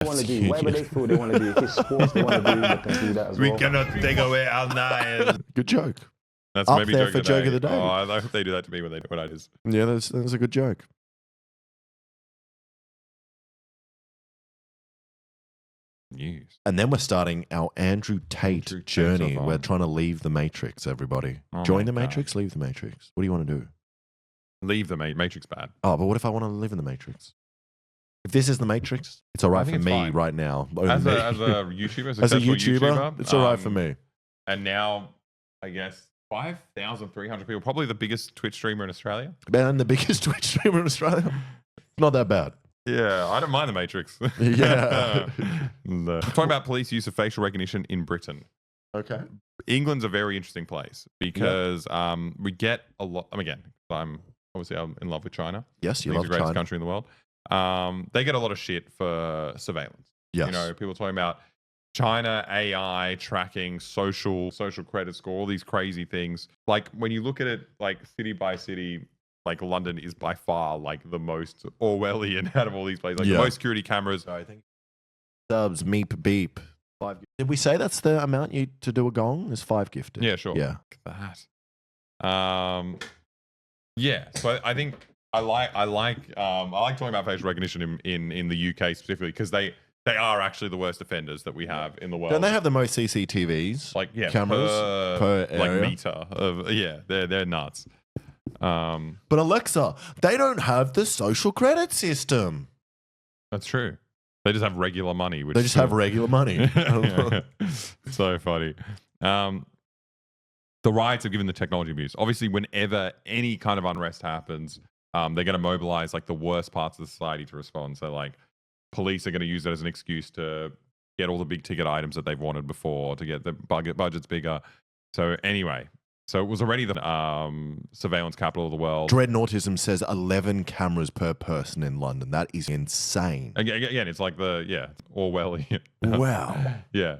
want to do whatever they feel they want to do. If it's sports they want to do, they can do that as well. We cannot take away our nine. Good joke. That's Up maybe there for joke of the day. Oh, I hope they do that to me when I just. Yeah, that's a good joke. News. And then we're starting our Andrew Tate Andrew Tate journey. stuff We're on. trying to leave the Matrix, everybody. Oh Join my the God. Matrix, leave the Matrix. What do you want to do? Leave the Matrix bad. Oh, but what if I want to live in the Matrix? If this is the Matrix, it's all right for think it's me fine. right now. As Only a me. YouTuber, As a successful YouTuber, it's all right for me. And now, I guess 5,300 people, probably the biggest Twitch streamer in Australia. Man, the biggest Twitch streamer in Australia. Not that bad. Yeah, I don't mind the Matrix. Yeah. No. Talking about police use of facial recognition in Britain. Okay. England's a very interesting place because we get a lot. Again, I'm in love with China. Yes, you It's love the greatest China. country in the world. They get a lot of shit for surveillance. Yes. You know, people talking about China AI tracking social credit score, all these crazy things. Like when you look at it, like city by city, like London is by far like the most Orwellian out of all these places. Like Yeah. the most security cameras. Sorry, thank you. Subs, meep, beep. 5. Did we say that's the amount you to do a gong? Is 5 gifted? Yeah, sure. Yeah. Look at that. Yeah. So I think I like talking about facial recognition in the UK specifically because they are actually the worst offenders that we have in the world. Don't they have the most CCTVs? like cameras per like area? meter of they're nuts. But Alexa, they don't have the social credit system. That's true. They just have regular money. Which They just have regular money. So funny. The riots have given the technology abuse. Obviously, whenever any kind of unrest happens, they're going to mobilize like the worst parts of the society to respond. So like police are going to use that as an excuse to get all the big ticket items that they've wanted before, to get the budgets bigger. So anyway, so it was already the surveillance capital of the world. Dreadnoughtism says 11 cameras per person in London. That is insane. Again, it's like Orwellian. Wow. Yeah.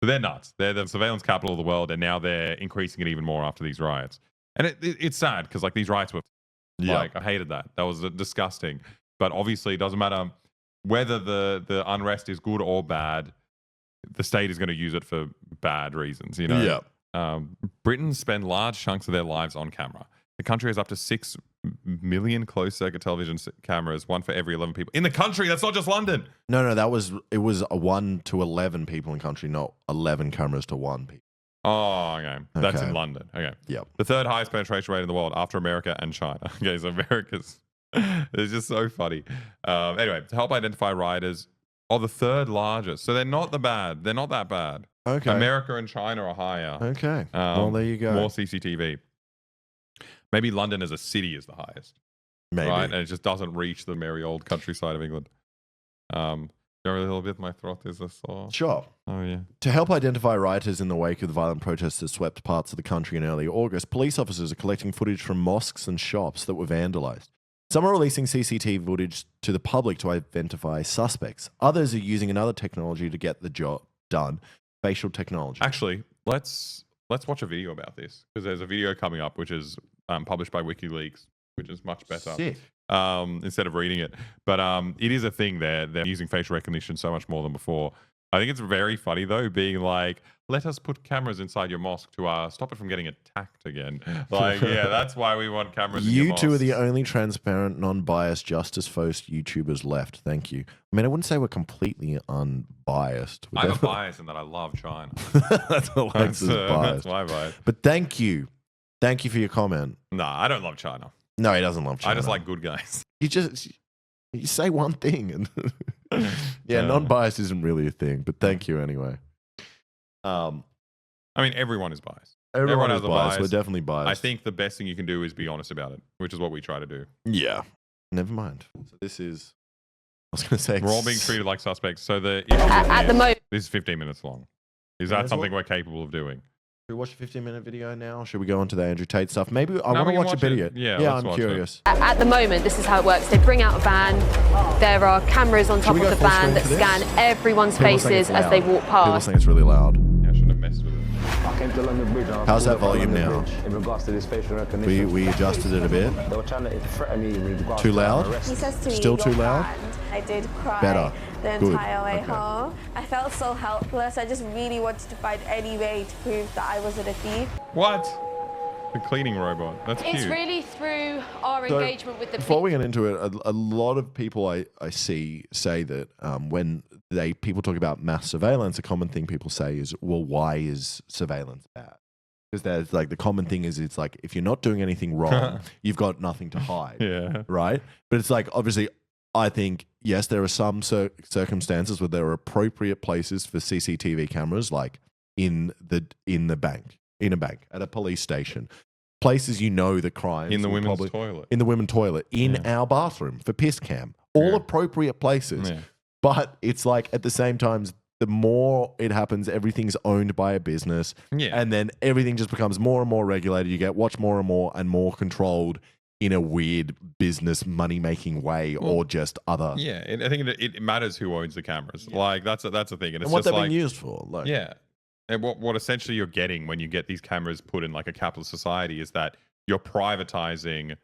So they're nuts. They're the surveillance capital of the world, and now they're increasing it even more after these riots. And it's sad because like these riots were like, I hated that. That was disgusting. But obviously, it doesn't matter whether the unrest is good or bad. The state is going to use it for bad reasons. You know. Yeah. Britons spend large chunks of their lives on camera. The country has up to 6 million closed circuit television cameras, one for every 11 people in the country. That's not just London. No, it was a 1 to 11 people in country, not 11 cameras to 1 people. Oh, okay. That's Okay. in London. Okay. Yep. The third highest penetration rate in the world after America and China. Okay, so America's it's just so funny. Anyway, to help identify rioters, the third largest. So they're not They're not that bad. Okay. America and China are higher. Okay. Well, there you go. More CCTV. Maybe London as a city is the highest. Maybe. Right? And it just doesn't reach the merry old countryside of England. Go a little bit. My throat is a sore. Sure. Oh, yeah. To help identify rioters in the wake of the violent protests that swept parts of the country in early August, police officers are collecting footage from mosques and shops that were vandalized. Some are releasing CCTV footage to the public to identify suspects. Others are using another technology to get the job done, facial technology. Actually, let's watch a video about this because there's a video coming up which is published by WikiLeaks, which is much better. Sick. Instead of reading it. But it is a thing there. They're using facial recognition so much more than before. I think it's very funny, though, being like, let us put cameras inside your mosque to stop it from getting attacked again. Like, yeah, that's why we want cameras in your You mosque. two are the only transparent, non-biased, justice-first YouTubers left. Thank you. I mean, I wouldn't say we're completely unbiased. I have a bias in that I love China. That's Alexa's bias. That's my bias. But thank you. Thank you for your comment. Nah, I don't love China. No, he doesn't love China. I just like good guys. You say one thing and non-biased isn't really a thing, but thank you anyway. I mean, everyone is biased. Everyone has is a biased. bias. We're definitely biased. I think the best thing you can do is be honest about it, which is what we try to do. Yeah. Never mind. So this is. I was going to say. We're all being treated like suspects. So At the moment, this is 15 minutes long. Is Yeah, that that's something what- we're capable of doing? Should we watch a 15-minute video now? Should we go on to the Andrew Tate stuff? Maybe I No, want we to can watch a watch it. video. Yeah, let's I'm watch it. curious. at the moment, this is how it works. They bring out a van. There are cameras on top we of go the full van screen that for this? scan everyone's People saying faces it's as they loud. walk People past. saying it's really loud. Yeah, I shouldn't have messed with it. I came to London Bridge. And I was How's pulled that up at volume London now? Bridge in regards to this facial recognition. We adjusted it a bit. They were trying to threaten me with regards Too to loud? arrest. He says to me, Still too "You're loud? banned." I did cry Better. the Good. entire way Okay. home. I felt so helpless. I just really wanted to find any way to prove that I wasn't a thief. What? The cleaning robot. That's It's cute. really through our So, engagement with the Before people. we get into it, a lot of people I see say that when people talk about mass surveillance, a common thing people say is, well, why is surveillance bad? Because there's like the common thing is it's like if you're not doing anything wrong, you've got nothing to hide, Yeah. right? But it's like obviously, I think yes, there are some circumstances where there are appropriate places for CCTV cameras, like in a bank, at a police station, places you know the crimes In the will women's probably- toilet. in the women's toilet, in Yeah. our bathroom for piss cam, all Yeah. appropriate places. Yeah. But it's like at the same time, the more it happens, everything's owned by a business, Yeah. and then everything just becomes more and more regulated. You get watched more and more controlled in a weird business money making way, or just other. Yeah, I think it matters who owns the cameras. Like that's a thing, and And it's what just they're like being used for. Like, yeah, and what essentially you're getting when you get these cameras put in like a capitalist society is that you're privatizing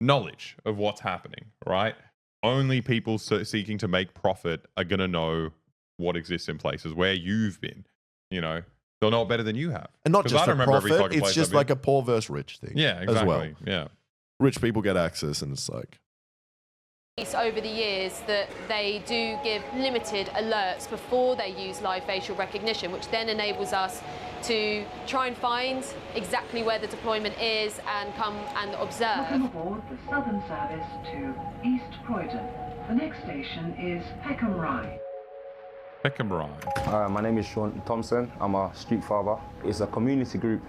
knowledge of what's happening. Right? Only people seeking to make profit are gonna know what exists in places where you've been. You know, they'll know it better than you have. and not 'Cause just I for don't remember every profit. fucking It's place just I've been. like a poor versus rich thing. Yeah, exactly. As well, Yeah. rich people get access, and it's like. Over the years that they do give limited alerts before they use live facial recognition, which then enables us to try and find exactly where the deployment is and come and observe. Welcome aboard the Southern Service to East Croydon. The next station is Peckham Rye. Peckham Rye. My name is Sean Thompson. I'm a street father. It's a community group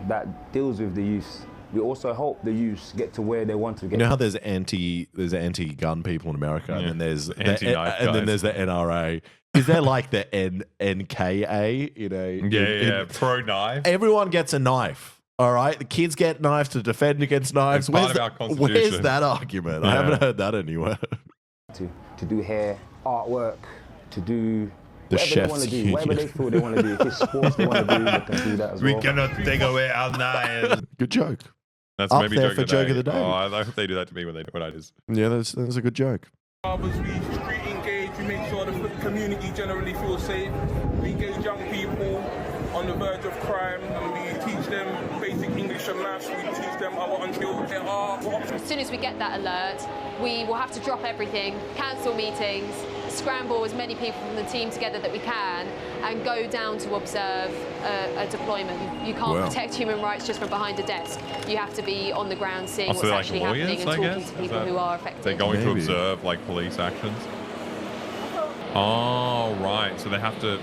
that deals with the youth. We also help the youth get to where they want to You get. know how there's anti-gun people in America, Yeah. and then there's Anti-knife and then guys. there's the NRA. Is there like the NKA? You know, Yeah. Pro knife. everyone gets a knife. All right, the kids get knives to defend against knives. It's part of the- our where's constitution. that argument? I Yeah. haven't heard that anywhere. to do hair, artwork, to do The whatever they want chef's to do, whatever they feel they want to do. If it's sports they want to do, they can do that as well. cannot take away our knives. Good joke. That's Up maybe there joke for of joke of the day. Oh, I hope they do that to me when I just. Yeah, that's a good joke. Barbers, we street engage, we make sure the community generally feels safe. We engage young people on the verge of crime and we teach them basic English and maths, we teach them our unskilled. There are As soon as we get that alert, we will have to drop everything, cancel meetings, scramble as many people from the team together that we can, and go down to observe a deployment. You can't Wow. protect human rights just from behind a desk. You have to be on the ground seeing Also, what's like actually lawyers, happening and I talking guess? to Is people that- who are affected. They're going to Maybe. observe like police actions. Oh, right. So they have to.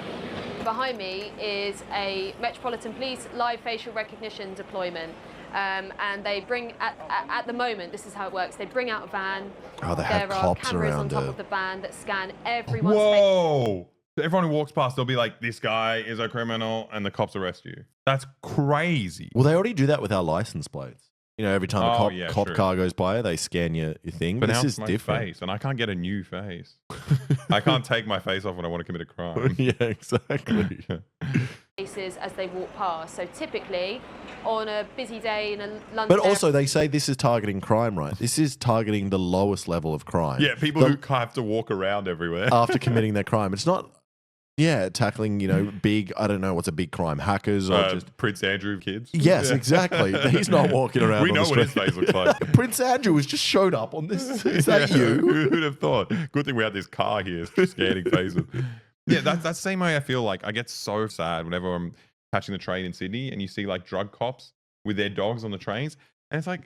Behind me is a Metropolitan Police live facial recognition deployment. And they bring, at the moment, this is how it works, they bring out a van. Oh, they have there are cops cameras on around top it. of the van that scan everyone's face. Whoa! So everyone who walks past, they'll be like, "This guy is a criminal," and the cops arrest you. That's crazy. Well, they already do that with our license plates. You know, every time Oh, a yeah, cop true. car goes by, they scan your thing. But This now is it's my different. face, and I can't get a new face. I can't take my face off when I want to commit a crime. Yeah, exactly. Faces as they walk past. So typically, on a busy day in a London. But also, they say this is targeting crime, right? This is targeting the lowest level of crime. Yeah, people who have to walk around everywhere. after committing their crime. It's not, tackling, big, I don't know, what's a big crime? Hackers or just. Prince Andrew kids. Yes, Yeah. exactly. He's not walking around. We on know the what his street. face looks like. Prince Andrew has just showed up on this. Is that Yeah, you? Who would have thought? Good thing we had this car here scanning faces. Yeah, that's the same way I feel like I get so sad whenever I'm catching the train in Sydney and you see like drug cops with their dogs on the trains. And it's like,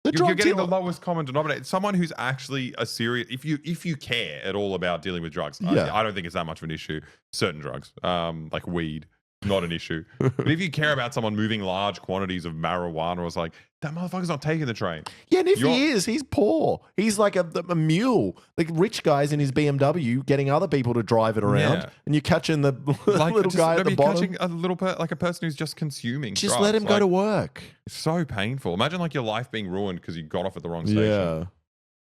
The you're drug getting the dealer- lowest common denominator. Someone who's actually a serious, if you care at all about dealing with drugs, Yeah. I don't think it's that much of an issue. Certain drugs, like weed, not an issue. But if you care about someone moving large quantities of marijuana, it's like, that motherfucker's not taking the train. Yeah, and if You're- he is, he's poor. He's like a mule. Like rich guys in his BMW getting other people to drive it around, Yeah. and you're catching the Like little guy at the maybe bottom. catching a little like a person who's just consuming. Just drugs. let him go Like, to work. It's so painful. Imagine like your life being ruined because you got off at the wrong station. Yeah.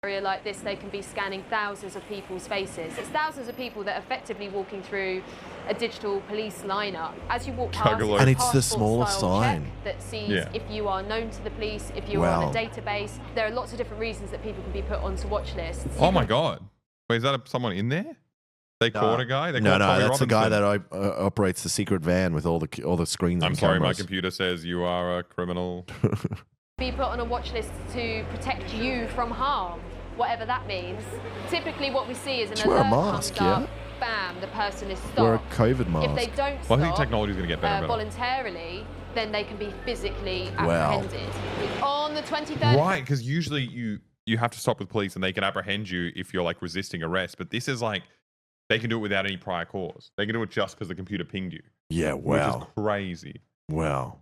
area like this, they can be scanning thousands of people's faces. It's thousands of people that are effectively walking through a digital police lineup. As you walk past, Juggalo. And it's the passport-style smallest sign. check that sees Yeah. if you are known to the police, if you're Wow. on a database. There are lots of different reasons that people can be put onto watch lists. Oh my god! Wait, is that someone in there? They caught a guy. They No, caught no, Tommy that's the guy Robinson. that operates the secret van with all the screens. I'm and sorry, my cameras. computer says you are a criminal. Be put on a watch list to protect you from harm, whatever that means. Typically what we see is an Just wear a alert mask, comes up, yeah? bam, the person is Wear a stopped. COVID mask. If they don't Well, I think stop technology is going to get better and better. voluntarily, then they can be physically Wow. apprehended. On the 23rd Right, because usually you have to stop with police and they can apprehend you if you're like resisting arrest. But this is like they can do it without any prior cause. They can do it just because the computer pinged you, Yeah, which is wow. crazy. Wow.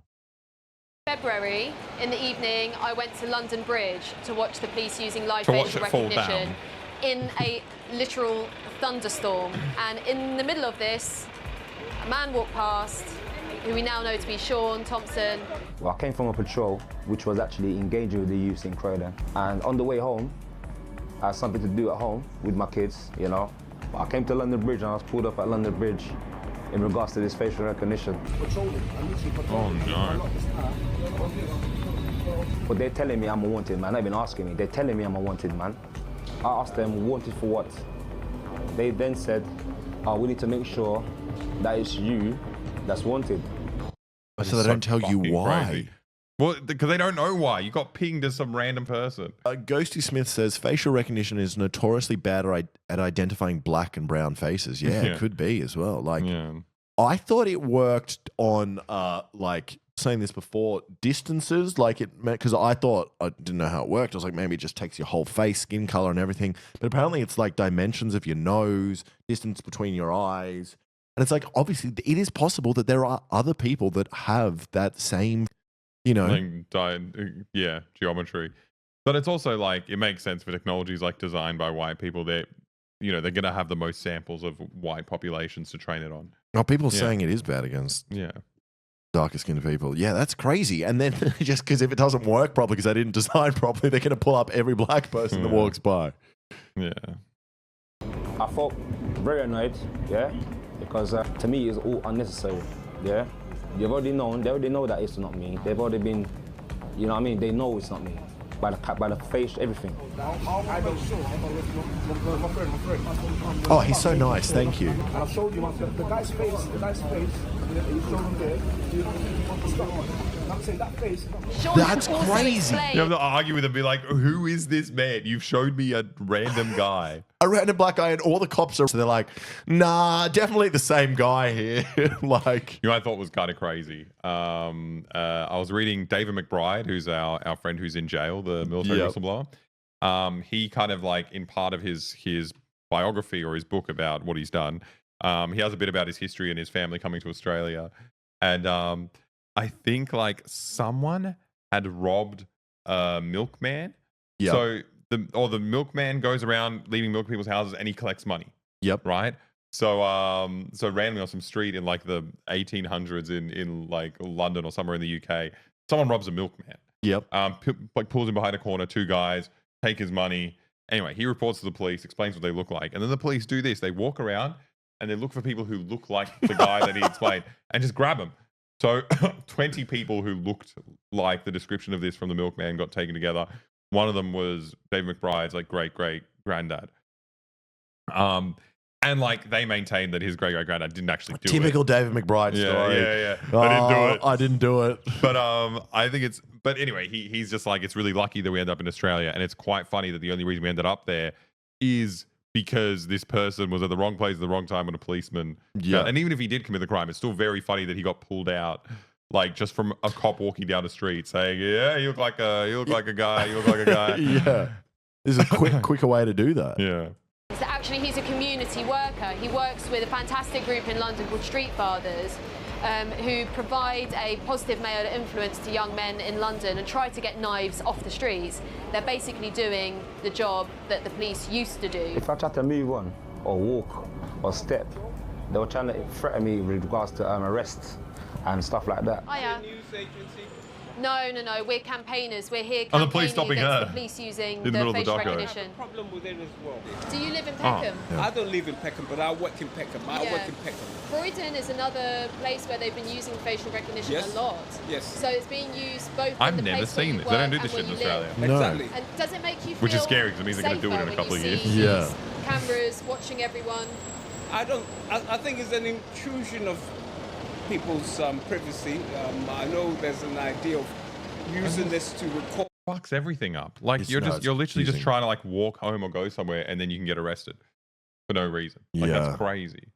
February, in the evening, I went to London Bridge to watch the police using live To watch facial it fall recognition down. in a literal thunderstorm. And in the middle of this, a man walked past, who we now know to be Sean Thompson. Well, I came from a patrol which was actually engaging with the youth in Croydon. And on the way home, I had something to do at home with my kids, you know. I came to London Bridge and I was pulled up at London Bridge in regards to this facial recognition. Oh no! But they're telling me I'm a wanted man. They've been asking me. They're telling me I'm a wanted man. I asked them, wanted for what? They then said, oh, we need to make sure that it's you that's wanted. So they don't tell you fucking why. crazy. Well, because they don't know why. You got pinged as some random person. Ghosty Smith says facial recognition is notoriously bad at identifying black and brown faces. Yeah, Yeah. it could be as well. Like, Yeah. I thought it worked on like saying this before, distances. Like it meant, because I thought, I didn't know how it worked. I was like, maybe it just takes your whole face, skin color, and everything. But apparently, it's like dimensions of your nose, distance between your eyes, and it's like obviously it is possible that there are other people that have that same, you know. Yeah, geometry. But it's also like it makes sense for technologies like designed by white people. They're gonna have the most samples of white populations to train it on. Oh, people are Yeah. saying it is bad against Yeah. darker skinned people. Yeah, that's crazy. And then just because if it doesn't work properly, because they didn't design properly, they're going to pull up every black person that Yeah. walks by. Yeah. I felt very annoyed, yeah, because to me it's all unnecessary, yeah. They already know that it's not me. They've already been, you know what I mean? They know it's not me. By the face, everything. Oh, he's so nice. Thank you. I showed you the guy's face, you showed him there. I'm saying that face. Sean That's also crazy. explained- You have to argue with them, be like, who is this man? You've showed me a random guy. A random black guy, and all the cops are, so they're like, nah, definitely the same guy here. Like, You know, I thought was kind of crazy. I was reading David McBride, who's our friend who's in jail, the military Yep. whistleblower. He kind of like in part of his biography or his book about what he's done, he has a bit about his history and his family coming to Australia. And I think like someone had robbed a milkman. Yep. So the milkman goes around leaving milk in people's houses and he collects money. Yep. Right. So randomly on some street in like the 1800s in like London or somewhere in the UK, someone robs a milkman. Yep. Like pulls him behind a corner, two guys take his money. Anyway, he reports to the police, explains what they look like, and then the police do this: they walk around and they look for people who look like the guy that he explained, and just grab him. So 20 people who looked like the description of this from the milkman got taken together. One of them was Dave McBride's like great granddad. And like they maintained that his great granddad didn't actually do Typical it. David McBride story. Yeah. I didn't do it. I didn't do it. But I think but anyway, he's just like, it's really lucky that we end up in Australia. And it's quite funny that the only reason we ended up there is because this person was at the wrong place at the wrong time when a policeman. Yeah. And even if he did commit the crime, it's still very funny that he got pulled out, like just from a cop walking down the street saying, yeah, you look like a guy. Yeah. This is a quicker way to do that. Yeah. So actually he's a community worker. He works with a fantastic group in London called Street Fathers, who provide a positive male influence to young men in London and try to get knives off the streets. They're basically doing the job that the police used to do. If I try to move on or walk or step, they were trying to threaten me with regards to arrest and stuff like that. Hiya. News agency. No. We're campaigners. We're here Oh, the police campaigning stopping against her the police using in the the middle of the facial doco. recognition. Problem with it as well. Do you live in Oh. Peckham? I don't live in Peckham, but I work in Peckham. I Yeah. work in Peckham. Croydon is another place where they've been using facial recognition Yes. a lot. Yes. So it's being used both I've in the never place where seen you this. They don't do work this and shit in where you Australia. No. Exactly. live. And does it make you feel Which is scary, 'cause it means they're gonna do it in a safer couple when of you years. see Yeah. these cameras watching everyone? I think it's an intrusion of people's privacy. I know there's an idea of using this to record. Fucks everything up. Like It's you're nuts. literally just Confusing. trying to like walk home or go somewhere and then you can get arrested for no reason. Like Yeah. that's crazy.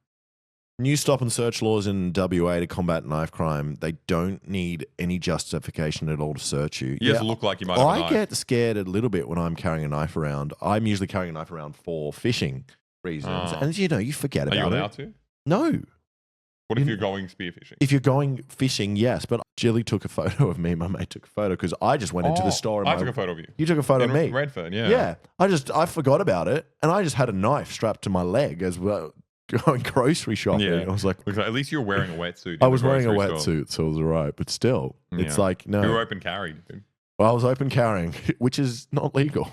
New stop and search laws in WA to combat knife crime. They don't need any justification at all to search you. You just look like you might have a I knife. get scared a little bit when I'm carrying a knife around. I'm usually carrying a knife around for fishing reasons. Oh. And you forget Are you about allowed it. to? No. What if You- you're going spearfishing? If you're going fishing, yes. But Jilly took a photo of me. My mate took a photo because I just went into the store. And I took a photo of you. You took a photo In of me. Redfern, yeah. Yeah. I forgot about it. And I just had a knife strapped to my leg as well going grocery shopping. Yeah. I was like, Looks like, at least you were wearing a wetsuit. I in was the wearing a grocery store. wetsuit, so it was all right. But still, it's Yeah. like, no. You were open carried. Dude. Well, I was open carrying, which is not legal.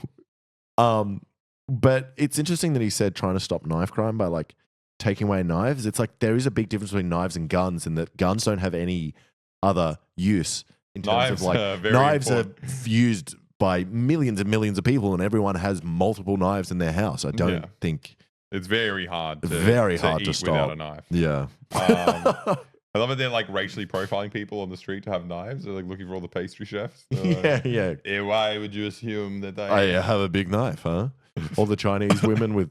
But it's interesting that he said trying to stop knife crime by like taking away knives. It's like there is a big difference between knives and guns, in that guns don't have any other use in terms Knives of like are very knives important. are used by millions and millions of people, and everyone has multiple knives in their house. I don't Yeah. think. It's very hard to Very hard eat to without stop. a knife. Yeah. I love it. They're like racially profiling people on the street to have knives. They're like looking for all the pastry chefs. They're like, yeah. Why would you assume that they I have a big knife, huh? All the Chinese women with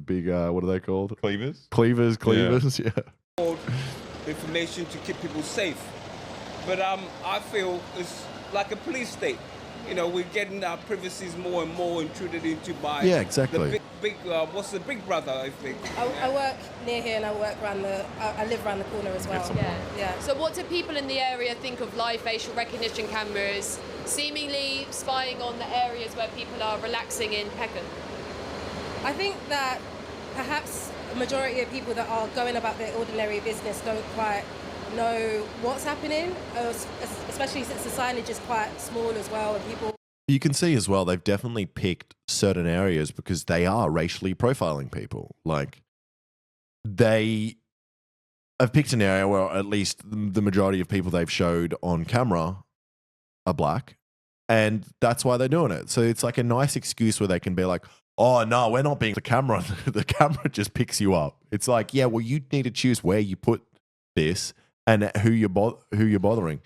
big, what are they called? cleavers? Cleavers. Yeah. Information to keep people safe. But I feel it's like a police state. You know, we're getting our privacies more and more intruded into by Yeah, exactly. the big what's the big brother, I think. I work near here and I work I live around the corner as well. Yeah. So what do people in the area think of live facial recognition cameras seemingly spying on the areas where people are relaxing in Peckham? I think that perhaps a majority of people that are going about their ordinary business don't quite know what's happening, especially since the signage is quite small as well, and people. You can see as well, they've definitely picked certain areas because they are racially profiling people. Like, they have picked an area where at least the majority of people they've showed on camera are black, and that's why they're doing it. So it's like a nice excuse where they can be like, oh, no, we're not being the camera. The camera just picks you up. It's like, yeah, well, you need to choose where you put this and who you're bothering.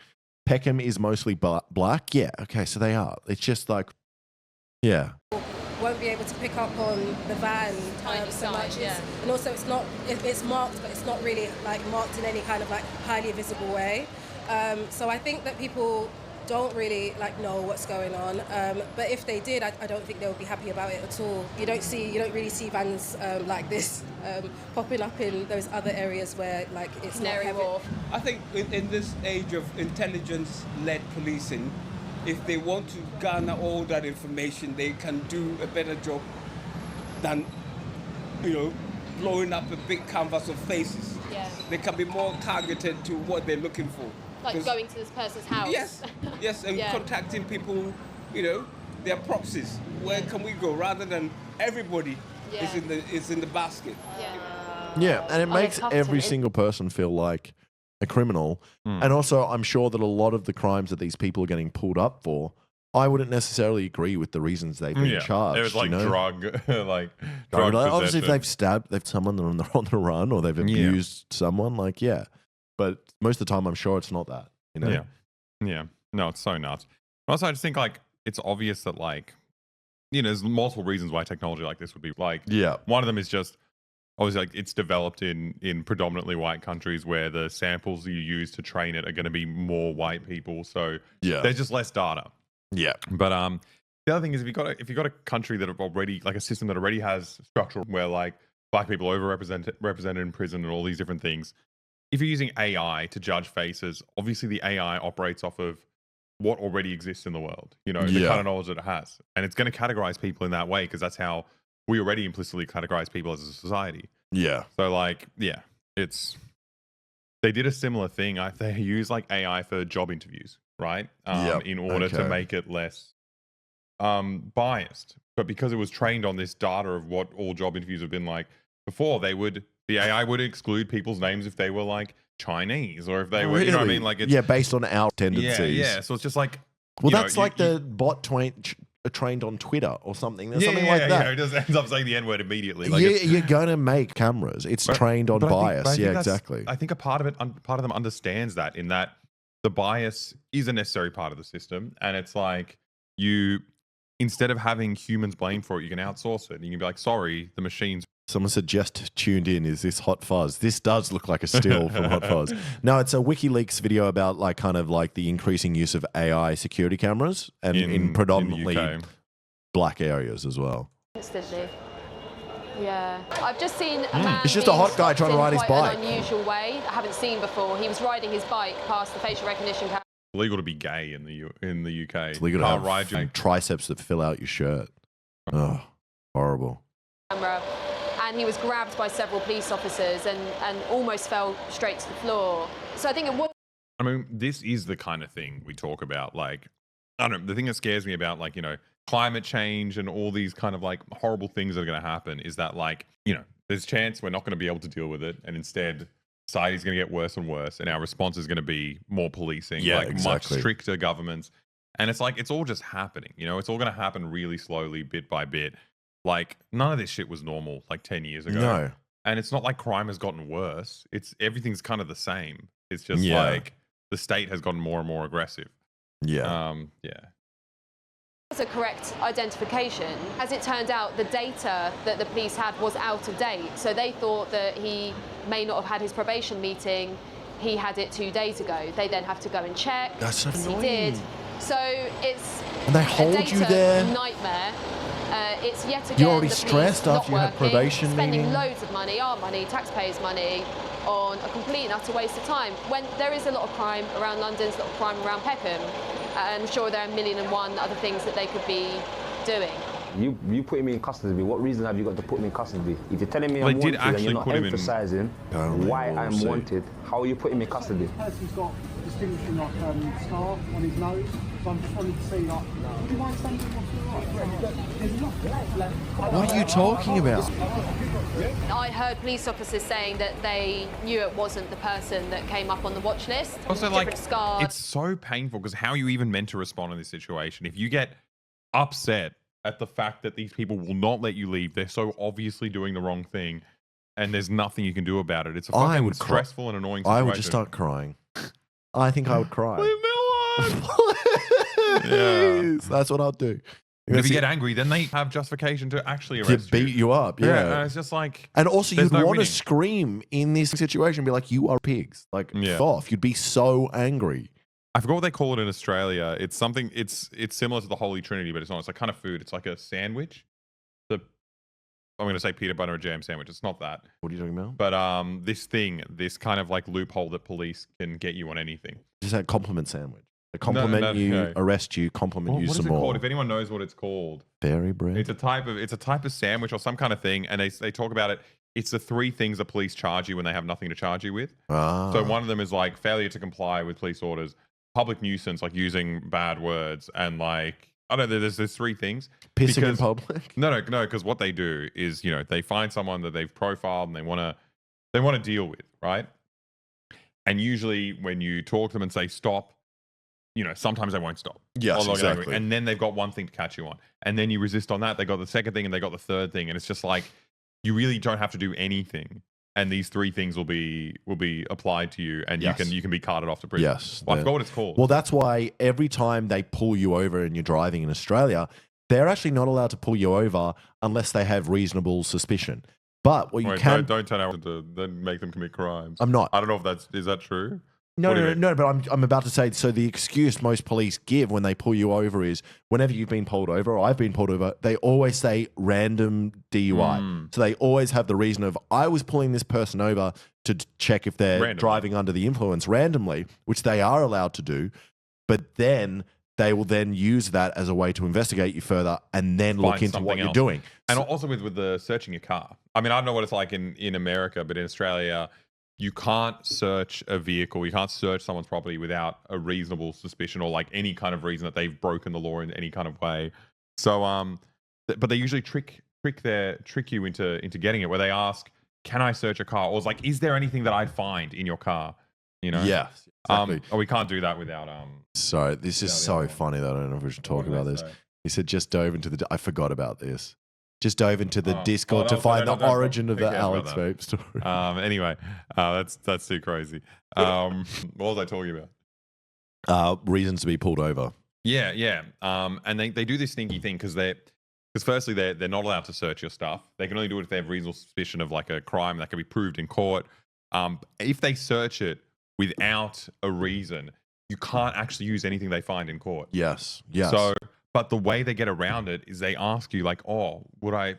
Peckham is mostly black. Yeah, okay, so they are. It's just like, yeah. Won't be able to pick up on the van Tiny so sign, much. yeah. And also it's marked, but it's not really like marked in any kind of like highly visible way. So I think that people don't really like know what's going on. But if they did, I don't think they would be happy about it at all. You don't really see vans like this popping up in those other areas where like it's Canary not heavy. Wharf. I think in this age of intelligence-led policing, if they want to garner all that information, they can do a better job than, blowing up a big canvas of faces. Yeah. They can be more targeted to what they're looking for. Like 'Cause- going to this person's house. Yes, and Yeah. contacting people, their proxies. Where can we go? Rather than everybody Yeah. is in the basket. Yeah, and it Oh, makes it's tough every to- single person feel like a criminal. And also, I'm sure that a lot of the crimes that these people are getting pulled up for, I wouldn't necessarily agree with the reasons they've been charged. It was like you know? drug, like I drug mean, obviously, if possession. they've stabbed someone and they're on the run, or they've abused someone, like, yeah. But most of the time, I'm sure it's not that. You know? Yeah. No, it's so nuts. But also, I just think like it's obvious that like, there's multiple reasons why technology like this would be like. Yeah. One of them is just obviously like it's developed in predominantly white countries where the samples you use to train it are going to be more white people. So Yeah. there's just less data. Yeah. But the other thing is if you got a country that have already like a system that already has structural where like black people are represented in prison and all these different things. If you're using AI to judge faces, obviously the AI operates off of what already exists in the world, the kind of knowledge that it has. And it's going to categorize people in that way because that's how we already implicitly categorize people as a society. Yeah. So like, yeah, they did a similar thing. They use like AI for job interviews. right? Yep, In order to okay. make it less biased. But because it was trained on this data of what all job interviews have been like before, the AI would exclude people's names if they were like Chinese or if they were, you know what I mean? Like it's based on our tendencies. yeah. So it's just like, Well, you know, that's like the bot trained on Twitter or something. There's something like that. Yeah, it just ends up saying the N-word immediately. Like You're going to make cameras. It's trained on but bias. I think Yeah, that's- exactly. I think a part of them understands that, in that the bias is a necessary part of the system, and it's like instead of having humans blame for it, you can outsource it, and you can be like, sorry, the machines. Someone said just tuned in. Is this Hot Fuzz? This does look like a still from Hot Fuzz. No, it's a WikiLeaks video about like kind of like the increasing use of AI security cameras and in predominantly the UK. black areas as well. Instantly. Yeah. I've just seen a man It's just a being hot guy stopped trying to in ride his quite bike. an unusual way I haven't seen before. He was riding his bike past the facial recognition camera. Legal to be gay in the UK. It's legal to Can't have ride you. triceps that fill out your shirt. Oh, horrible. And he was grabbed by several police officers and almost fell straight to the floor. So I think it was. I mean, this is the kind of thing we talk about. Like, I don't know, the thing that scares me about, like, you know, climate change and all these kind of like horrible things that are going to happen is that, like, you know, there's a chance we're not going to be able to deal with it. And instead, society's going to get worse and worse. And our response is going to be more policing, much stricter governments. And it's like, it's all just happening. You know, it's all going to happen really slowly, bit by bit. Like, none of this shit was normal like 10 years ago. No. And it's not like crime has gotten worse. Everything's kind of the same. It's just Yeah. like the state has gotten more and more aggressive. Yeah. a correct identification. As it turned out, the data that the police had was out of date. So they thought that he may not have had his probation meeting. He had it 2 days ago. They then have to go and check. That's so He annoying. did. So it's And they a hold data you there. nightmare. It's yet again You're already the police stressed not after you had working, probation spending meeting. loads of money, our money, taxpayers' money, on a complete and utter waste of time. When there is a lot of crime around London, there's a lot of crime around Peckham, I'm sure there are 1,000,001 other things that they could be doing. You putting me in custody. What reason have you got to put me in custody? If you're telling me Well, I'm they did wanted and actually you're not put him in- emphasising why I'm wanted, how are you putting me in custody? Person's got distinguishing like scar on his nose, so I'm just wanting to see like, would you mind standing across the right? There's enough. What are you talking about? I heard police officers saying that they knew it wasn't the person that came up on the watch list. Also, like, Different scars. it's so painful because how are you even meant to respond in this situation? If you get upset at the fact that these people will not let you leave, they're so obviously doing the wrong thing, and there's nothing you can do about it. It's a I fucking would cry. stressful and annoying situation. I would just start crying. I think I would cry. Yeah. Please. That's what I'll do. And if you get angry, then they have justification to actually to arrest beat you up, yeah. and it's just like, And also, there's you'd no want to winning. scream in this situation, be like, "You are pigs!" Like, Yeah. F off. You'd be so angry. I forgot what they call it in Australia. It's something. It's similar to the Holy Trinity, but it's not. It's like kind of food. It's like a sandwich. I'm going to say peanut butter and jam sandwich. It's not that. What are you talking about? But this kind of like loophole that police can get you on anything. Just a compliment sandwich. They compliment you, no. arrest you, compliment you What is some it more. called? If anyone knows what it's called, Fairy bread. it's a type of sandwich or some kind of thing, and they talk about it. It's the 3 things the police charge you when they have nothing to charge you with. Ah. So one of them is like failure to comply with police orders, public nuisance, like using bad words, and like I don't know. There's 3 things. Pissing in Because- public. No, because what they do is, you know, they find someone that they've profiled and they want to deal with, right? And usually when you talk to them and say stop, you know, sometimes they won't stop. Yes, Or they'll get angry. exactly. And then they've got one thing to catch you on, and then you resist on that. They got the second thing, and they got the third thing, and it's just like you really don't have to do anything, and these 3 things will be applied to you, and Yes. you can be carted off to prison. Yes. Well, I they're- forgot what it's called. Well, that's why every time they pull you over and you're driving in Australia, they're actually not allowed to pull you over unless they have reasonable suspicion. But what you Wait, can... don't turn out to then make them commit crimes. I'm not. I don't know if is that true? No, What do you no, mean? but I'm about to say, so the excuse most police give when they pull you over is whenever you've been pulled over, or I've been pulled over, they always say random DUI. Mm. So they always have the reason of, I was pulling this person over to check if they're Randomly. driving under the influence randomly, which they are allowed to do, but then they will then use that as a way to investigate you further and then look Find into something what you're else. doing. And So- also with the searching your car. I mean, I don't know what it's like in America, but in Australia, you can't search a vehicle, you can't search someone's property without a reasonable suspicion or like any kind of reason that they've broken the law in any kind of way. So, but they usually trick you into getting it, where they ask, "Can I search a car?" Or it's like, "Is there anything that I'd find in your car?" You know? Yes. Exactly. We can't do that without Sorry, this is so funny that I don't know if we should talk about this. He said, "Just dove into the." I forgot about this. Just dove into the Discord to find the origin of the Alex Vape story. Anyway, that's too crazy. What was I talking about? Reasons to be pulled over. Yeah. And they do this sneaky thing because firstly they're not allowed to search your stuff. They can only do it if they have reasonable suspicion of like a crime that can be proved in court. If they search it without a reason, you can't actually use anything they find in court. Yes. So, but the way they get around it is they ask you like, "Oh, would I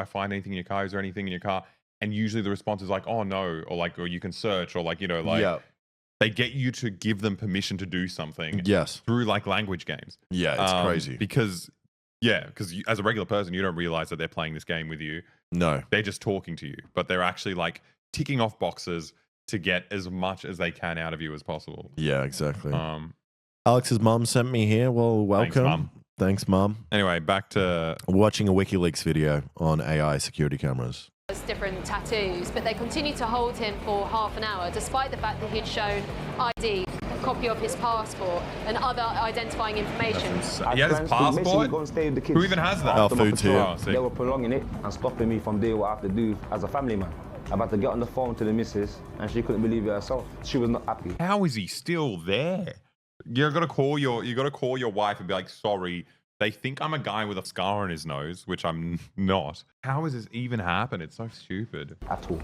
find anything in your car? Is there anything in your car?" And usually the response is like, "Oh no," or like, "Or you can search," or like, they get you to give them permission to do something. Yes. Through like language games. Yeah, it's crazy. Because as a regular person, you don't realize that they're playing this game with you. No. They're just talking to you, but they're actually like ticking off boxes to get as much as they can out of you as possible. Yeah, exactly. Alex's mum sent me here. Well, welcome. Thanks, Mum. Anyway, back to watching a WikiLeaks video on AI security cameras. Different tattoos, but they continued to hold him for half an hour, despite the fact that he'd shown ID, a copy of his passport, and other identifying information. He had his passport? Who even has that? Our food's here. They were prolonging it and stopping me from doing what I have to do as a family man. I'm about to get on the phone to the missus, and she couldn't believe it herself. She was not happy. How is he still there? You gotta call your wife and be like, "Sorry, they think I'm a guy with a scar on his nose," which I'm not. How has this even happened? It's so stupid. At all.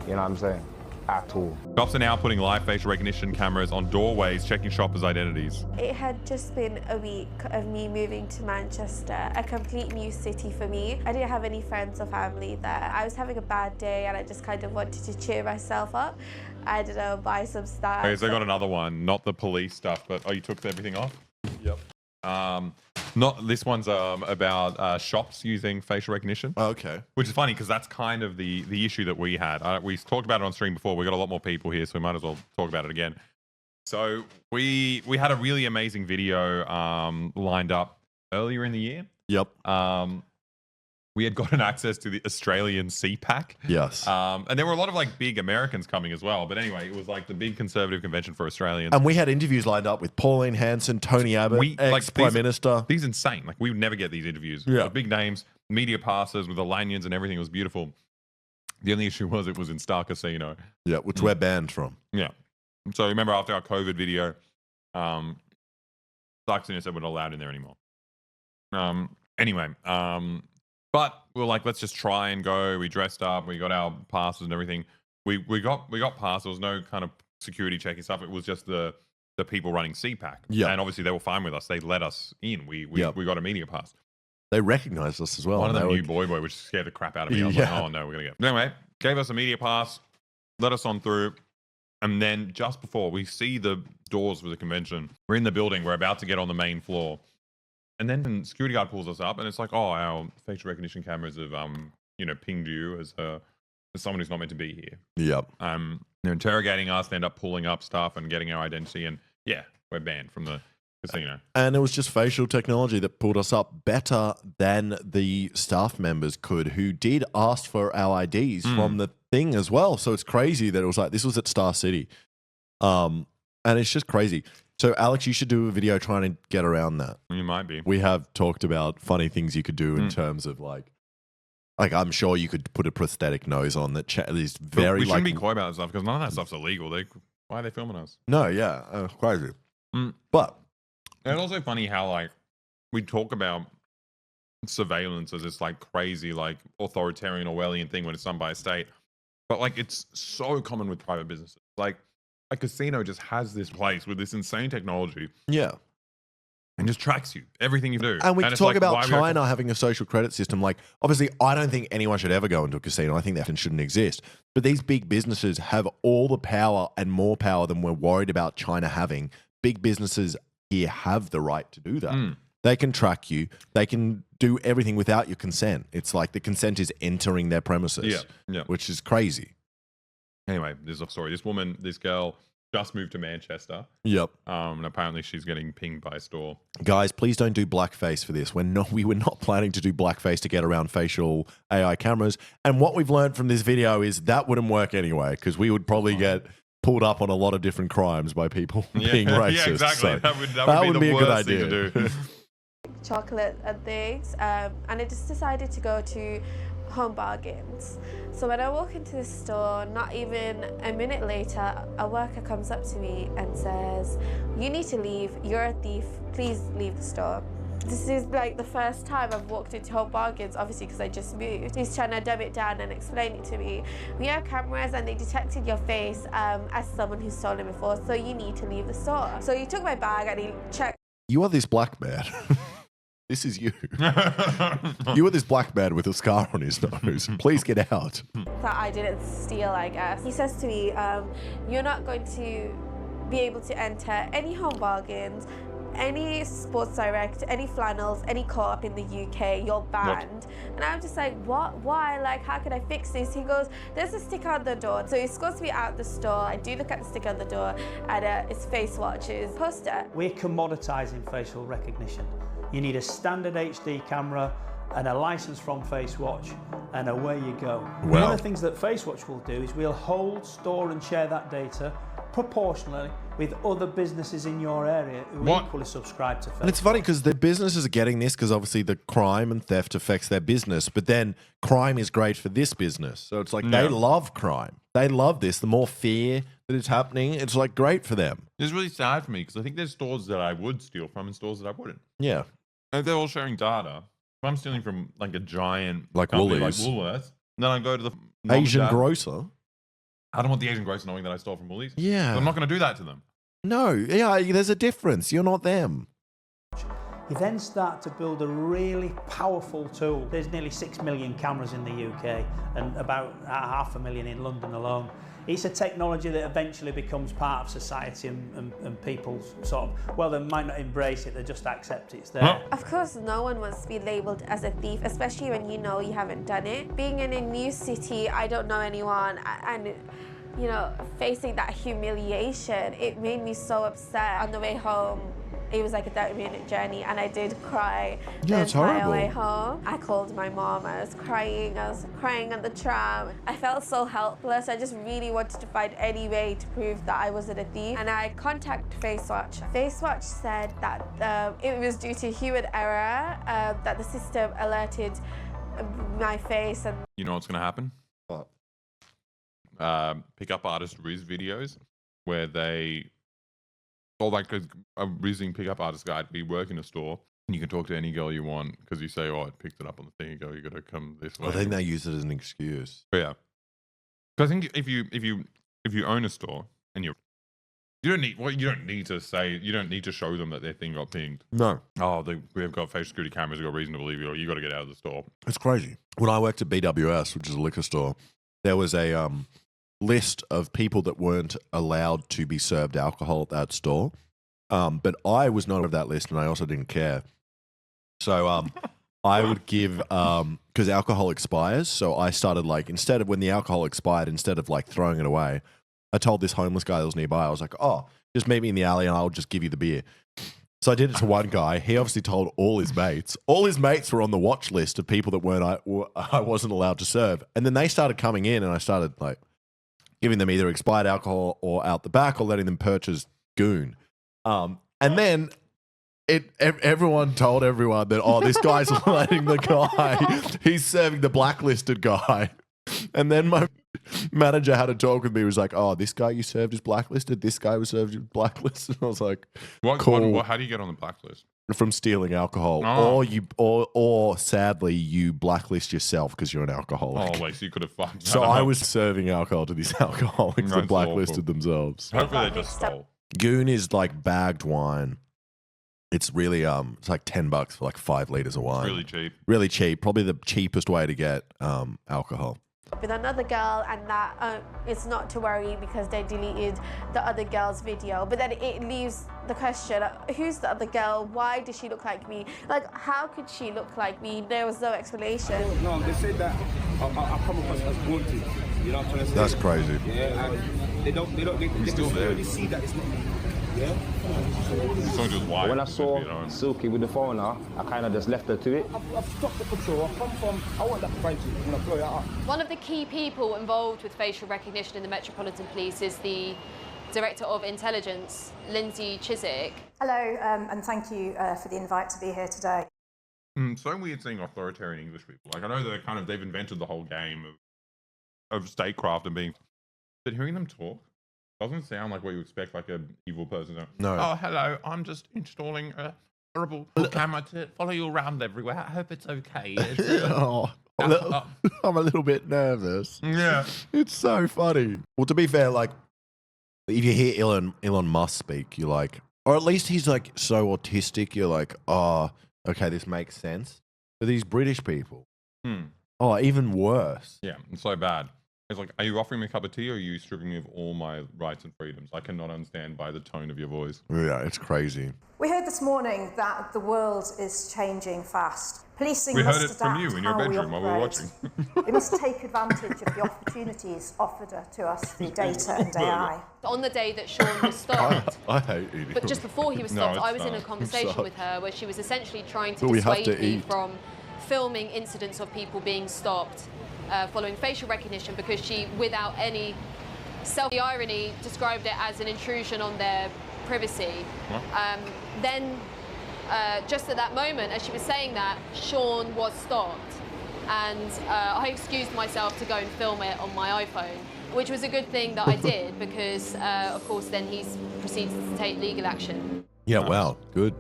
You know what I'm saying? At all. Shops are now putting live facial recognition cameras on doorways, checking shoppers' identities. It had just been a week of me moving to Manchester, a complete new city for me. I didn't have any friends or family there. I was having a bad day and I just kind of wanted to cheer myself up. I don't know, buy some stuff. Okay, so I got another one. Not the police stuff, but you took everything off? Yep. Not this one's about shops using facial recognition. Oh, okay. Which is funny because that's kind of the issue that we had. We talked about it on stream before. We got a lot more people here, so we might as well talk about it again. So we had a really amazing video lined up earlier in the year. Yep. We had gotten access to the Australian CPAC. Yes. And there were a lot of like big Americans coming as well. But anyway, it was like the big conservative convention for Australians. And we had interviews lined up with Pauline Hanson, Tony Abbott, ex-Prime Minister. These insane. Like we would never get these interviews. Yeah. Big names, media passes with the lanyards and everything. It was beautiful. The only issue was it was in Star Casino. Yeah, which we're banned from. Yeah. So remember after our COVID video, Star Casino said we're not allowed in there anymore. But we were like, let's just try and go. We dressed up. We got our passes and everything. We got passes. There was no kind of security checking stuff. It was just the people running CPAC. Yeah. And obviously they were fine with us. They let us in. We got a media pass. They recognized us as well. One of them knew Boy, which scared the crap out of me. I was like, oh no, we're going to go. Anyway, gave us a media pass, let us on through. And then just before we see the doors for the convention, we're in the building. We're about to get on the main floor. And then security guard pulls us up, and it's like, "Oh, our facial recognition cameras have, pinged you as someone who's not meant to be here." Yep. They're interrogating us. They end up pulling up stuff and getting our identity, and yeah, we're banned from the casino. And it was just facial technology that pulled us up better than the staff members could, who did ask for our IDs from the thing as well. So it's crazy that it was like this was at Star City, and it's just crazy. So, Alex, you should do a video trying to get around that. You might be. We have talked about funny things you could do in terms of like I'm sure you could put a prosthetic nose on that is very. We shouldn't be coy about that stuff because none of that stuff's illegal. Why are they filming us? No, yeah, crazy. But it's also funny how like we talk about surveillance as this like crazy like authoritarian Orwellian thing when it's done by a state, but like it's so common with private businesses. Like a casino just has this place with this insane technology. Yeah. And just tracks you, everything you do. And we talk about China having a social credit system. Like, obviously, I don't think anyone should ever go into a casino. I think that shouldn't exist. But these big businesses have all the power and more power than we're worried about China having. Big businesses here have the right to do that. They can track you. They can do everything without your consent. It's like the consent is entering their premises, which is crazy. Anyway, there's a story. This girl just moved to Manchester. Yep. And apparently she's getting pinged by a store. Guys, please don't do blackface for this. We were not planning to do blackface to get around facial AI cameras. And what we've learned from this video is that wouldn't work anyway, because we would probably get pulled up on a lot of different crimes by people being racist. Yeah, exactly. So that would be a the good worst thing idea. to do. Chocolate and things, and I just decided to go to Home Bargains. So when I walk into the store, not even a minute later, a worker comes up to me and says, "You need to leave, you're a thief, please leave the store." This is like the first time I've walked into Home Bargains, obviously because I just moved. He's trying to dumb it down and explain it to me. We have cameras and they detected your face as someone who's stolen before, so you need to leave the store. So he took my bag and he checked. You are this black man. This is you. You are this black man with a scar on his nose. Please get out. That I didn't steal, I guess. He says to me, "You're not going to be able to enter any Home Bargains, any Sports Direct, any Flannels, any Co-op in the UK, you're banned." And I'm just like, what? Why? Like, how can I fix this? He goes, "There's a sticker on the door." So he escorts me out the store. I do look at the sticker on the door, and it's FaceWatch's poster. We're commoditising facial recognition. You need a standard HD camera and a license from FaceWatch, and away you go. One of the things that FaceWatch will do is we'll hold, store and share that data proportionally with other businesses in your area who equally subscribe to Facebook. And it's funny because the businesses are getting this because obviously the crime and theft affects their business, but then crime is great for this business. So it's like they love crime. They love this. The more fear that it's happening, it's like great for them. It's really sad for me because I think there's stores that I would steal from and stores that I wouldn't. Yeah. And they're all sharing data. If I'm stealing from like a giant like company Woolies, like Woolworths, then I go to the Asian grocer. I don't want the Asian grocer knowing that I stole from Woolies. Yeah. So I'm not going to do that to them. No, yeah, there's a difference. You're not them. You then start to build a really powerful tool. There's nearly 6 million cameras in the UK and about 500,000 in London alone. It's a technology that eventually becomes part of society and people sort of, well, they might not embrace it, they just accept it's there. Of course, no one wants to be labelled as a thief, especially when you know you haven't done it. Being in a new city, I don't know anyone, and you know, facing that humiliation, it made me so upset. On the way home, it was like a 30-minute journey, and I did cry the entire way home. I called my mom, I was crying on the tram. I felt so helpless. I just really wanted to find any way to prove that I wasn't a thief, and I contacted FaceWatch. FaceWatch said that it was due to human error, that the system alerted my face. And you know what's going to happen? What? Pickup artist Riz videos where they... Or like a Rizzing pickup artist guide, we work in a store and you can talk to any girl you want because you say, "Oh, I picked it up on the thing." You go, "You got to come this way." I think they use it as an excuse. But yeah, because I think if you own a store and you don't need to show them that their thing got pinged. No. Oh, we've got facial security cameras. We've got reason to believe you. You got to get out of the store. It's crazy. When I worked at BWS, which is a liquor store, there was a list of people that weren't allowed to be served alcohol at that store. But I was not of that list, and I also didn't care. So I would give, because alcohol expires, so I started like, instead of when the alcohol expired, instead of like throwing it away, I told this homeless guy that was nearby, I was like, "Oh, just meet me in the alley and I'll just give you the beer." So I did it to one guy. He obviously told all his mates. All his mates were on the watch list of people that I wasn't allowed to serve. And then they started coming in, and I started like giving them either expired alcohol or out the back, or letting them purchase goon. And then everyone told everyone that, "Oh, this guy's letting the guy, he's serving the blacklisted guy." And then my manager had a talk with me. He was like, "Oh, this guy you served is blacklisted. This guy was served is blacklisted." And I was like, "Cool." How do you get on the blacklist? From stealing alcohol, or sadly, you blacklist yourself because you're an alcoholic. Oh, wait, so you could have fucked. So I was serving alcohol to these alcoholics that blacklisted themselves. Hopefully they just stole. Goon is like bagged wine. It's really it's like $10 for like 5 liters of wine. It's really cheap. Really cheap. Probably the cheapest way to get alcohol. With another girl, and that it's not to worry because they deleted the other girl's video, but then it leaves the question, who's the other girl? Why does she look like me? Like, how could she look like me? There was no explanation. No, they said that I come across as wanted. You know what I'm trying to say? That's crazy. Yeah, and they still there. already see that it's not me. Yeah. When I saw Silky with the foreigner, I kind of just left her to it. I've stopped the patrol. I've come from. I want that Frenchie. I'm gonna blow that up. One of the key people involved with facial recognition in the Metropolitan Police is the Director of Intelligence, Lindsay Chiswick. Hello, and thank you for the invite to be here today. So weird seeing authoritarian English people. Like, I know they've invented the whole game of statecraft and being, but hearing them talk doesn't sound like what you expect, like an evil person. No. Oh, hello, I'm just installing a horrible camera to follow you around everywhere. I hope it's okay. I'm a little bit nervous. Yeah. It's so funny. Well, to be fair, like, if you hear Elon Musk speak, you're like, or at least he's like so autistic, you're like, oh, okay, this makes sense. But these British people, oh, even worse. Yeah, it's so bad. It's like, are you offering me a cup of tea or are you stripping me of all my rights and freedoms? I cannot understand by the tone of your voice. Yeah, it's crazy. We heard this morning that the world is changing fast. Policing We must heard it from adapt you in your how we bedroom while we were operate. watching. We must take advantage of the opportunities offered to us through data and AI. On the day that Sean was stopped, I hate eating. but just before he was No, stopped, it's I was in a fine. conversation sorry. with her where she was essentially trying to But we have dissuade to me eat. from filming incidents of people being stopped following facial recognition because she, without any self-irony, described it as an intrusion on their privacy. Then, just at that moment, as she was saying that, Sean was stopped. And I excused myself to go and film it on my iPhone, which was a good thing that I did because, of course, then he's proceeded to take legal action. Yeah, wow, good.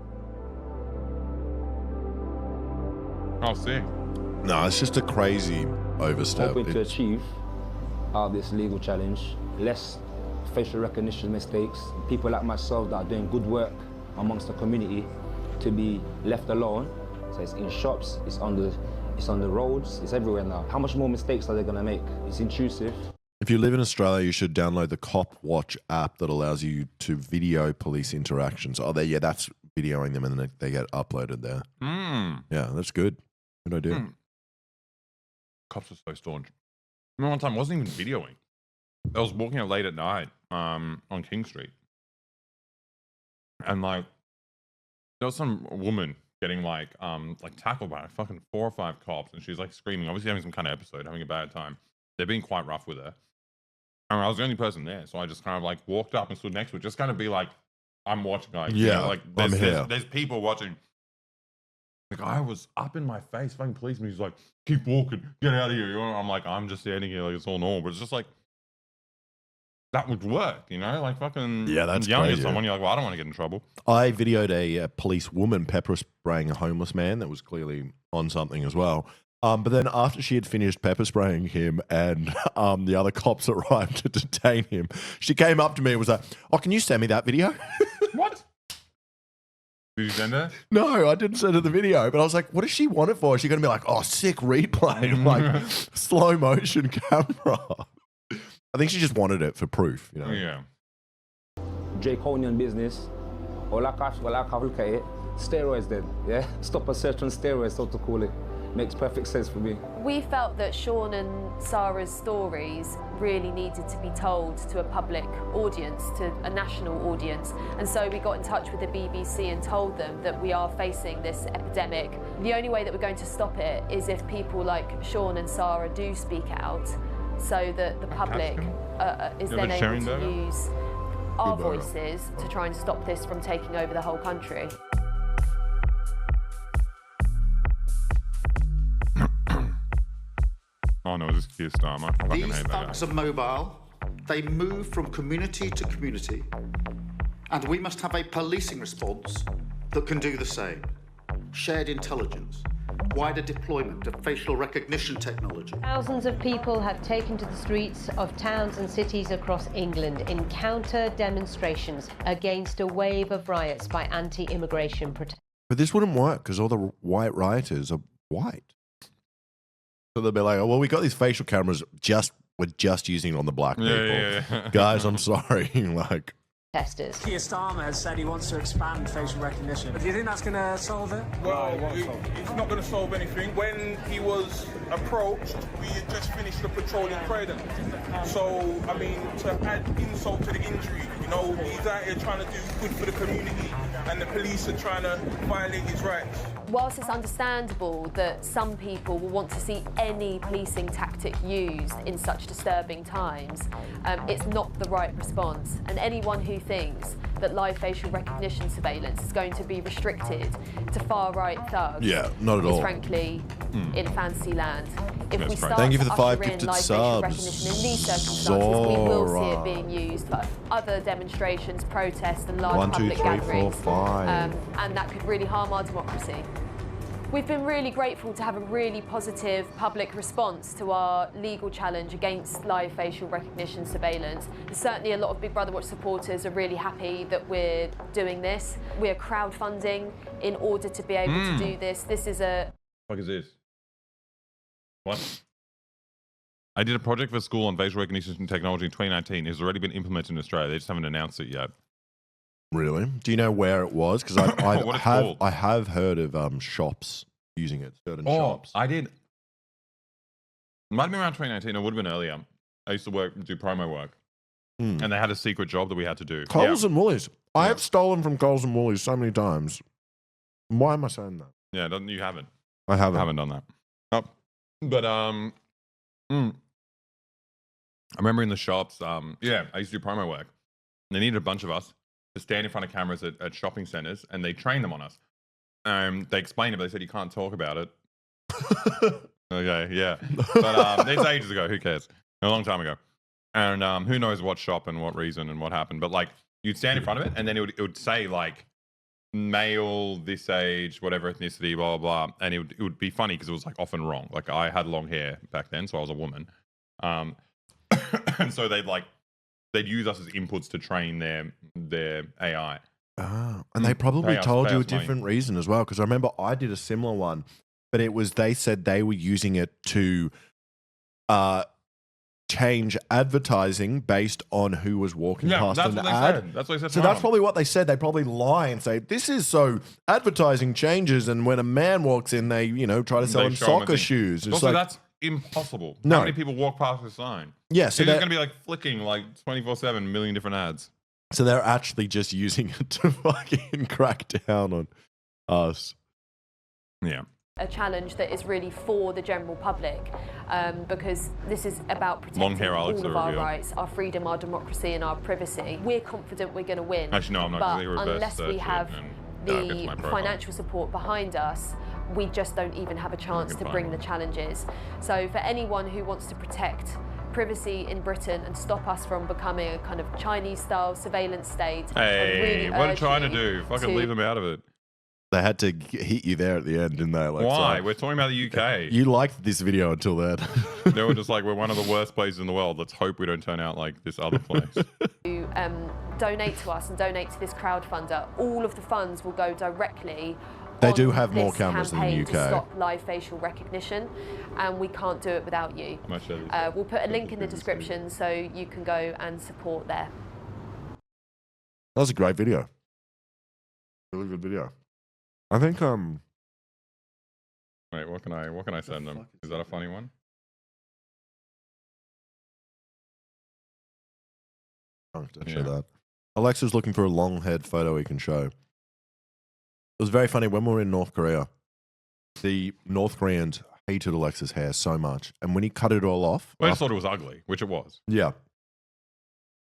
I'll see. No, it's just a crazy overstep. Hoping to It's- achieve out of this legal challenge, less facial recognition mistakes, people like myself that are doing good work amongst the community to be left alone. So it's in shops, it's on the roads, it's everywhere now. How much more mistakes are they going to make? It's intrusive. If you live in Australia, you should download the Cop Watch app that allows you to video police interactions. Oh, yeah, that's videoing them and then they get uploaded there. Yeah, that's good. Good idea. Cops are so staunch. I remember one time I wasn't even videoing. I was walking out late at night on King Street. And like there was some woman getting like tackled by like fucking 4 or 5 cops and she's like screaming, obviously having some kind of episode, having a bad time. They're being quite rough with her. And I was the only person there, so I just kind of like walked up and stood next to her, just kind of be like, I'm watching, like, you know, like I'm here. there's people watching. The guy was up in my face, fucking policeman. He's like, keep walking, get out of here. I'm like, I'm just standing here like it's all normal. But it's just like, that would work, you know? Like fucking that's yelling crazy. at someone, you're like, well, I don't want to get in trouble. I videoed a police woman pepper spraying a homeless man that was clearly on something as well. But then after she had finished pepper spraying him and the other cops arrived to detain him, she came up to me and was like, oh, can you send me that video? What? Did you send her? No, I didn't send her the video, but I was like, what does she want it for? Is she going to be like, oh, sick replay, like slow motion camera? I think she just wanted it for proof, you know? Yeah. Draconian business, or like I look at it, steroids then, yeah? Stop a search on steroids, so to call it. Makes perfect sense for me. We felt that Sean and Sarah's stories really needed to be told to a public audience, to a national audience. And so we got in touch with the BBC and told them that we are facing this epidemic. The only way that we're going to stop it is if people like Sean and Sarah do speak out, so that the public is then able to use our voices to try and stop this from taking over the whole country. Oh no, this is Keir Starmer. I fucking These hate that thugs are mobile. They move from community to community. And we must have a policing response that can do the same. Shared intelligence, wider deployment of facial recognition technology. Thousands of people have taken to the streets of towns and cities across England in counter-demonstrations against a wave of riots by anti-immigration protesters. But this wouldn't work because all the white rioters are white. So they'll be like, oh, well, we got these facial cameras, we're just using it on the black people. Yeah. Guys, I'm sorry. Like, protesters. Keir Starmer has said he wants to expand facial recognition. Do you think that's going to solve it? Well, it's not going to solve anything. When he was approached, we had just finished the patrol in Croydon. So, I mean, to add insult to the injury, you know, he's out here trying to do good for the community and the police are trying to violate his rights. Whilst it's understandable that some people will want to see any policing tactic used in such disturbing times, it's not the right response. And anyone who thinks that live facial recognition surveillance is going to be restricted to far-right thugs not at is all. frankly in fantasy land. If we start Thank you for to the 5 usher in gifted live facial subs. recognition in these circumstances, we will see Zora. it being used for other demonstrations, protests and large 1, 2, public 3, 4, gatherings. 5. And that could really harm our democracy. We've been really grateful to have a really positive public response to our legal challenge against live facial recognition surveillance. Certainly a lot of Big Brother Watch supporters are really happy that we're doing this. We're crowdfunding in order to be able to do this. This is a... What is this? What? I did a project for school on facial recognition technology in 2019. It's already been implemented in Australia. They just haven't announced it yet. Really? Do you know where it was? Because What it's called? I have heard of shops using it, certain shops. I did. It might have been around 2019. It would have been earlier. I used to do promo work. And they had a secret job that we had to do. Coles and Woolies. I have stolen from Coles and Woolies so many times. Why am I saying that? Yeah, you haven't. I haven't. I haven't done that. Oh. But I remember in the shops, I used to do promo work. And they needed a bunch of us to stand in front of cameras at shopping centers, and they trained them on us. They explained it, but they said you can't talk about it. Okay, yeah. But it's ages ago. Who cares? A long time ago. And who knows what shop and what reason and what happened. But like, you'd stand in front of it, and then it would say like, male, this age, whatever ethnicity, blah, blah, blah. And it would be funny because it was like often wrong. Like I had long hair back then, so I was a woman. And so they'd use us as inputs to train their AI. Oh, and they probably told you a different reason as well. Because I remember I did a similar one, but it was, they said they were using it to change advertising based on who was walking past an ad. That's what they said. So that's probably what they said. They probably lie and say, this is so advertising changes. And when a man walks in, they, try to sell him soccer shoes. It's also, like, that's impossible. No. How many people walk past the sign? Yeah, so they're going to be like flicking like 24/7 million different ads. So they're actually just using it to fucking crack down on us. Yeah. A challenge that is really for the general public, because this is about protecting all of our rights, our freedom, our democracy and our privacy. We're confident we're going to win. Actually, no, I'm not but going to unless we have the financial support behind us, we just don't even have a chance to bring the challenges. So for anyone who wants to protect privacy in Britain and stop us from becoming a kind of Chinese-style surveillance state, hey, what are you trying to do? Fucking leave them out of it. They had to hit you there at the end, didn't they? Like, why? so, we're talking about the UK. You liked this video until then. They were just like, we're one of the worst places in the world. Let's hope we don't turn out like this other place. Donate to us and donate to this crowdfunder. All of the funds will go directly. They do have more cameras than the UK. To stop live facial recognition, and we can't do it without you. We'll put a link in the description so you can go and support there. That was a great video. Really good video. I think Wait, what can I send them? Is that a funny one? I'll show that. Alexa's looking for a long-haired photo he can show. It was very funny when we were in North Korea. The North Koreans hated Alexa's hair so much, and when he cut it all off, I just thought it was ugly, which it was. Yeah.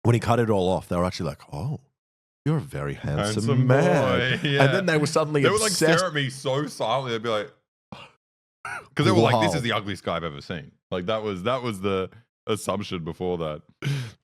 When he cut it all off, they were actually like, "Oh, you're a very handsome man." Boy. Yeah. And then they were suddenly they would like obsessed. stare at me so silently. They'd be like, because they were like, "This is the ugliest guy I've ever seen." Like that was the assumption before that.